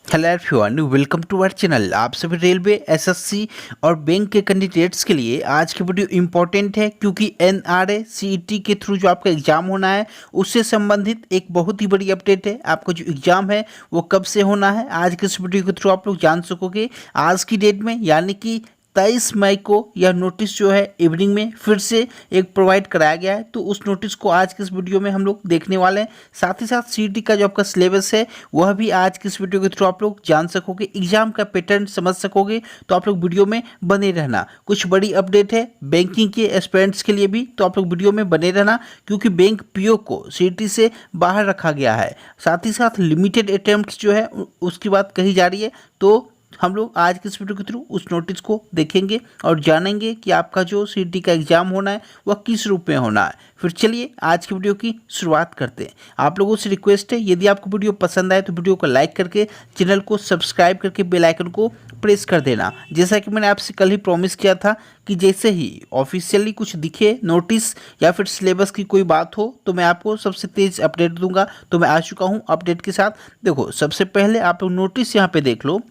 Hello everyone, welcome to our channel. आप सभी railway, SSC और बैंक के कैंडिडेट्स के लिए आज की वीडियो इंपॉर्टेंट है, क्योंकि एनआरए सीईटी के थ्रू जो आपका एग्जाम होना है उससे संबंधित एक बहुत ही बड़ी अपडेट है। आपका जो एग्जाम है वो कब से होना है, आज के इस वीडियो के थ्रू आप लोग जान सकोगे। आज की डेट में यानी कि 23 मई को यह नोटिस जो है इवनिंग में फिर से एक प्रोवाइड कराया गया है, तो उस नोटिस को आज के इस वीडियो में हम लोग देखने वाले हैं। साथ ही साथ सीईटी का जो आपका सिलेबस है वह भी आज के इस वीडियो के थ्रू आप लोग जान सकोगे, एग्जाम का पैटर्न समझ सकोगे। तो आप लोग वीडियो में बने रहना। कुछ बड़ी अपडेट है बैंकिंग के एस्पिरेंट्स के लिए भी, तो आप लोग वीडियो में बने रहना, क्योंकि बैंक पीओ को सीईटी से बाहर रखा गया है। साथ ही साथ लिमिटेड अटेम्प्ट्स जो है उसकी बात कही जा रही है। तो हम लोग आज के इस वीडियो के थ्रू उस नोटिस को देखेंगे और जानेंगे कि आपका जो सीईटी का एग्जाम होना है वह किस रूप में होना है। फिर चलिए आज की वीडियो की शुरुआत करते हैं। आप लोगों से रिक्वेस्ट है, यदि आपको वीडियो पसंद आए तो वीडियो को लाइक करके चैनल को सब्सक्राइब करके बेल आइकन को प्रेस कर देना। जैसा कि मैंने आपसे कल ही प्रॉमिस किया था कि जैसे ही ऑफिशियली कुछ दिखे नोटिस या फिर सिलेबस की कोई बात हो तो मैं आपको सबसे तेज अपडेट दूंगा। तो मैं आ चुका हूँ अपडेट के साथ। देखो, सबसे पहले आप लोग नोटिस यहाँ पे देख लो।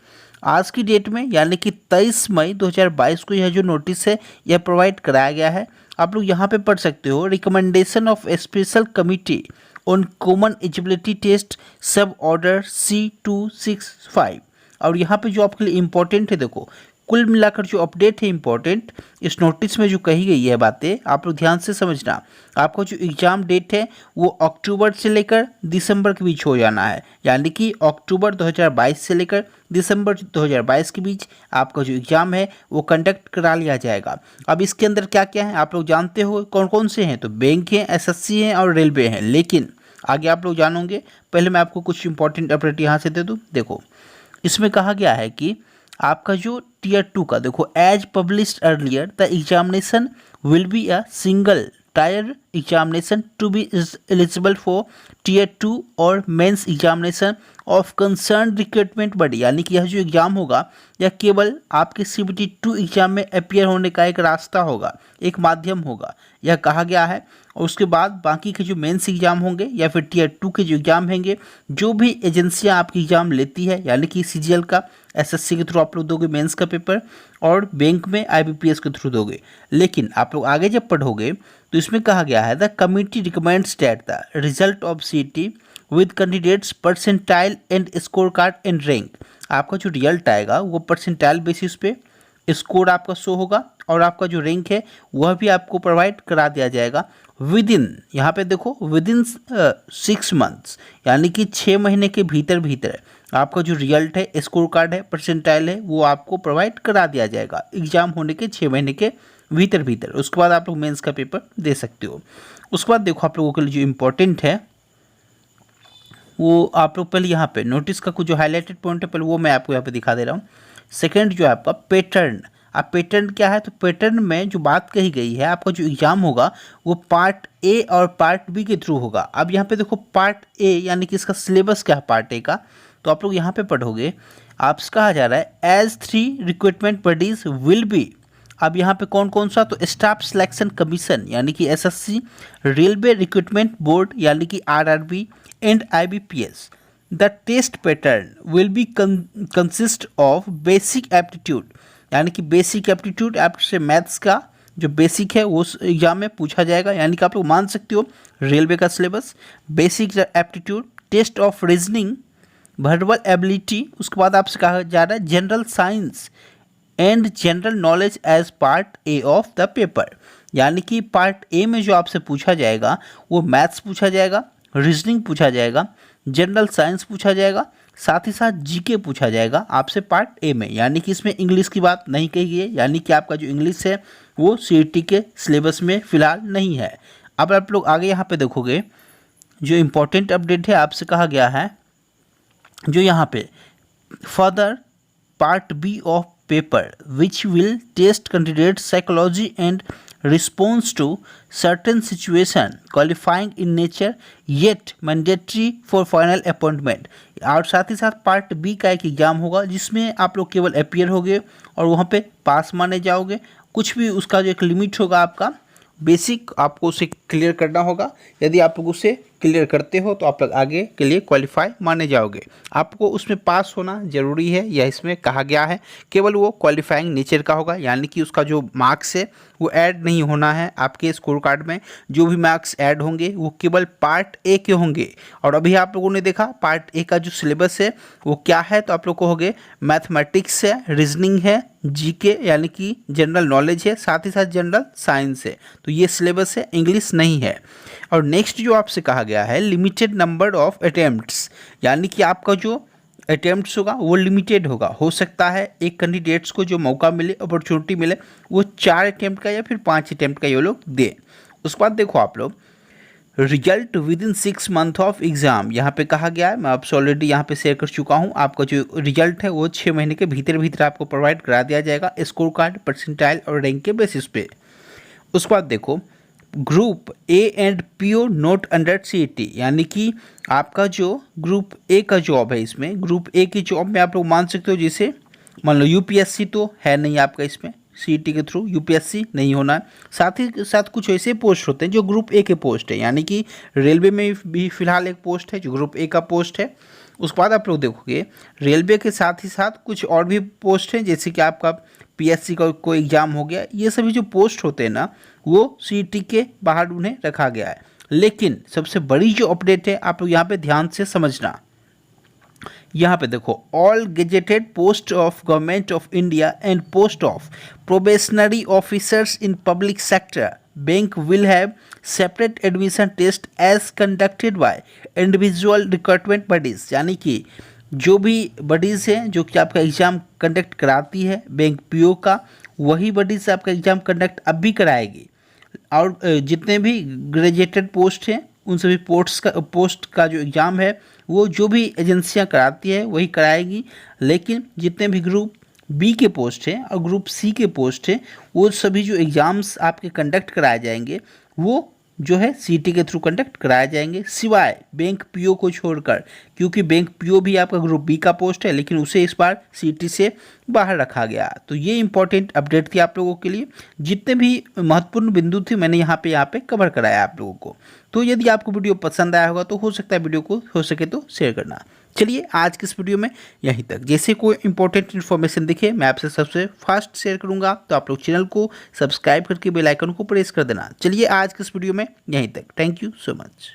आज की डेट में यानी कि 23 मई 2022 को यह जो नोटिस है यह प्रोवाइड कराया गया है। आप लोग यहाँ पे पढ़ सकते हो, recommendation of special committee on common eligibility test sub order C265। और यहाँ पे जो आपके लिए इम्पोर्टेंट है, देखो कुल मिलाकर जो अपडेट है इम्पोर्टेंट इस नोटिस में जो कही गई है बातें आप लोग ध्यान से समझना। आपका जो एग्ज़ाम डेट है वो अक्टूबर से लेकर दिसंबर के बीच हो जाना है, यानी कि अक्टूबर 2022 से लेकर दिसंबर 2022 के बीच आपका जो एग्ज़ाम है वो कंडक्ट करा लिया जाएगा। अब इसके अंदर क्या क्या है आप लोग जानते हो, कौन कौन से हैं? तो बैंक हैं, एसएससी हैं और रेलवे हैं। लेकिन आगे आप लोग जानोगे, पहले मैं आपको कुछ इंपॉर्टेंट अपडेट यहाँ से दे दूँ। देखो, इसमें कहा गया है कि आपका जो टीयर 2 का, देखो as published earlier the examination will be a single tier examination to be eligible for tier 2 और mains examination of concern recruitment body. यानी कि यह जो एग्जाम होगा यह केवल आपके CBT 2 एग्जाम में अपियर होने का एक रास्ता होगा, एक माध्यम होगा, यह कहा गया है। और उसके बाद बाकी के जो मेंस एग्जाम होंगे या फिर टीयर 2 के जो एग्जाम होंगे, जो भी एजेंसियां आपकी एग्जाम लेती है, यानी कि CGL का SSC के थ्रू आप लोग दोगे मेंस का पेपर, और बैंक में IBPS के थ्रू दोगे। लेकिन आप लोग आगे जब पढ़ोगे तो इसमें कहा गया है the committee recommends that the result of CET with candidates percentile and score card and rank. आपका जो रिजल्ट आएगा वो परसेंटाइल बेसिस पे स्कोर आपका शो होगा और आपका जो रैंक है वह भी आपको प्रोवाइड करा दिया जाएगा विद इन, यहाँ पे देखो विद इन 6 मंथ्स, यानी कि 6 महीने के भीतर भीतर आपका जो रिजल्ट है, स्कोर कार्ड है, परसेंटाइल है, वो आपको प्रोवाइड करा दिया जाएगा एग्जाम होने के 6 महीने के भीतर भीतर। उसके बाद आप लोग मेंस का पेपर दे सकते हो। उसके बाद देखो आप लोगों के लिए जो इम्पोर्टेंट है वो आप लोग पहले यहाँ पे नोटिस का कुछ जो हाईलाइटेड पॉइंट है पहले वो मैं आपको यहाँ पे दिखा दे रहा हूँ। सेकंड जो है आपका पैटर्न। अब पैटर्न क्या है? तो पैटर्न में जो बात कही गई है, आपका जो एग्जाम होगा वो पार्ट ए और पार्ट बी के थ्रू होगा। अब यहाँ पे देखो पार्ट ए यानी कि इसका सिलेबस क्या है पार्ट ए का, तो आप लोग यहाँ पे पढ़ोगे, आपसे कहा जा रहा है as 3 recruitment bodies will be. अब यहाँ पे कौन कौन सा? तो स्टाफ सिलेक्शन कमीशन यानी कि SSC, रेलवे रिक्रूटमेंट बोर्ड यानी कि RRB and IBPS। The test pattern will be consist of basic aptitude, यानी कि बेसिक एप्टीट्यूड आपसे मैथ्स का जो बेसिक है वो एग्जाम में पूछा जाएगा। यानी कि आप लोग मान सकते हो रेलवे का syllabus, basic aptitude, test of reasoning, verbal ability. उसके बाद आपसे कहा जा रहा है general science and general knowledge as part A of the paper. यानी कि पार्ट ए में जो आपसे पूछा जाएगा वो मैथ्स पूछा जाएगा, रीजनिंग पूछा जाएगा, जनरल साइंस पूछा जाएगा, साथ ही साथ जीके पूछा जाएगा आपसे पार्ट ए में। यानी कि इसमें इंग्लिश की बात नहीं कही गई है, यानी कि आपका जो इंग्लिश है वो CET के सिलेबस में फिलहाल नहीं है। अब आप लोग आगे यहाँ पे देखोगे जो इम्पोर्टेंट अपडेट है, आपसे कहा गया है जो यहाँ पे further part B of paper which will test candidate psychology and response to certain situation qualifying in nature yet mandatory for final appointment। और साथ ही साथ पार्ट बी का एक एग्जाम होगा जिसमें आप लोग केवल अपियर होगे और वहाँ पे पास माने जाओगे। कुछ भी उसका जो एक लिमिट होगा आपका बेसिक, आपको उसे क्लियर करना होगा। यदि आप लोग उसे क्लियर करते हो तो आप लोग आगे के लिए क्वालिफाई माने जाओगे। आपको उसमें पास होना जरूरी है, यह इसमें कहा गया है। केवल वो क्वालिफाइंग नेचर का होगा, यानी कि उसका जो मार्क्स है वो ऐड नहीं होना है आपके स्कोर कार्ड में। जो भी मार्क्स ऐड होंगे वो केवल पार्ट ए के होंगे। और अभी आप लोगों ने देखा पार्ट ए का जो सिलेबस है वो क्या है, तो आप लोग कहोगे मैथमेटिक्स है, रीजनिंग है, जीके यानी कि जनरल नॉलेज है, साथ ही साथ जनरल साइंस है। तो ये सिलेबस है, इंग्लिश नहीं है। और नेक्स्ट जो आपसे कहा गया है लिमिटेड नंबर ऑफ अटेम्प्ट्स, यानी कि आपका जो अटेम्प्ट्स होगा वो लिमिटेड होगा। हो सकता है एक कैंडिडेट्स को जो मौका मिले, अपॉर्चुनिटी मिले, वो 4 अटेम्प्ट का या फिर 5 अटेम्प्ट का ये लोग दें। उसके बाद देखो आप लोग result with in 6 month of exam, यहाँ पे कहा गया है, मैं आपसे ऑलरेडी यहाँ पे शेयर कर चुका हूँ। आपका जो रिजल्ट है वो 6 महीने के भीतर भीतर आपको प्रोवाइड करा दिया जाएगा, स्कोर कार्ड, परसेंटाइल और रैंक के बेसिस पे। उसके बाद देखो group A and PO note under CET, यानी कि आपका जो ग्रुप ए का जॉब है, इसमें ग्रुप ए की जॉब में आप लोग मान सकते हो, जैसे मान लो यूपीएससी तो है नहीं आपका, इसमें सीईटी के थ्रू यूपीएससी नहीं होना है। साथ ही साथ कुछ ऐसे पोस्ट होते हैं जो ग्रुप ए के पोस्ट है, यानी कि रेलवे में भी फिलहाल एक पोस्ट है जो ग्रुप ए का पोस्ट है। उसके बाद आप लोग देखोगे रेलवे के साथ ही साथ कुछ और भी पोस्ट हैं, जैसे कि आपका पीएससी का कोई एग्जाम हो गया। ये सभी जो पोस्ट होते हैं ना वो सीईटी के बाहर उन्हें रखा गया है। लेकिन सबसे बड़ी जो अपडेट है आप लोग यहाँ पे ध्यान से समझना, यहाँ पे देखो all gazetted post of government of India and post of probationary officers in public sector bank will have separate admission test as conducted by individual recruitment bodies, यानी कि जो भी बॉडीज़ हैं जो कि आपका एग्ज़ाम कंडक्ट कराती है बैंक पीओ का, वही बॉडीज़ आपका एग्ज़ाम कंडक्ट अब भी कराएगी। और जितने भी ग्रेजुएटेड पोस्ट हैं उन सभी पोस्ट का जो एग्ज़ाम है वो जो भी एजेंसियां कराती है वही कराएगी। लेकिन जितने भी ग्रुप बी के पोस्ट हैं और ग्रुप सी के पोस्ट हैं वो सभी जो एग्ज़ाम्स आपके कंडक्ट कराए जाएंगे वो जो है सीईटी के थ्रू कंडक्ट कराए जाएंगे, सिवाय बैंक पीओ को छोड़कर, क्योंकि बैंक पीओ भी आपका ग्रुप बी का पोस्ट है लेकिन उसे इस बार सीईटी से बाहर रखा गया। तो ये इंपॉर्टेंट अपडेट थी आप लोगों के लिए। जितने भी महत्वपूर्ण बिंदु थे मैंने यहाँ पे कवर कराया आप लोगों को। तो यदि आपको वीडियो पसंद आया होगा तो हो सकता है वीडियो को हो सके तो शेयर करना। चलिए आज की इस वीडियो में यहीं तक। जैसे कोई इंपॉर्टेंट इन्फॉर्मेशन दिखे मैं आपसे सबसे फास्ट शेयर करूंगा, तो आप लोग चैनल को सब्सक्राइब करके बेल आइकन को प्रेस कर देना। चलिए आज की इस वीडियो में यहीं तक। Thank you so much.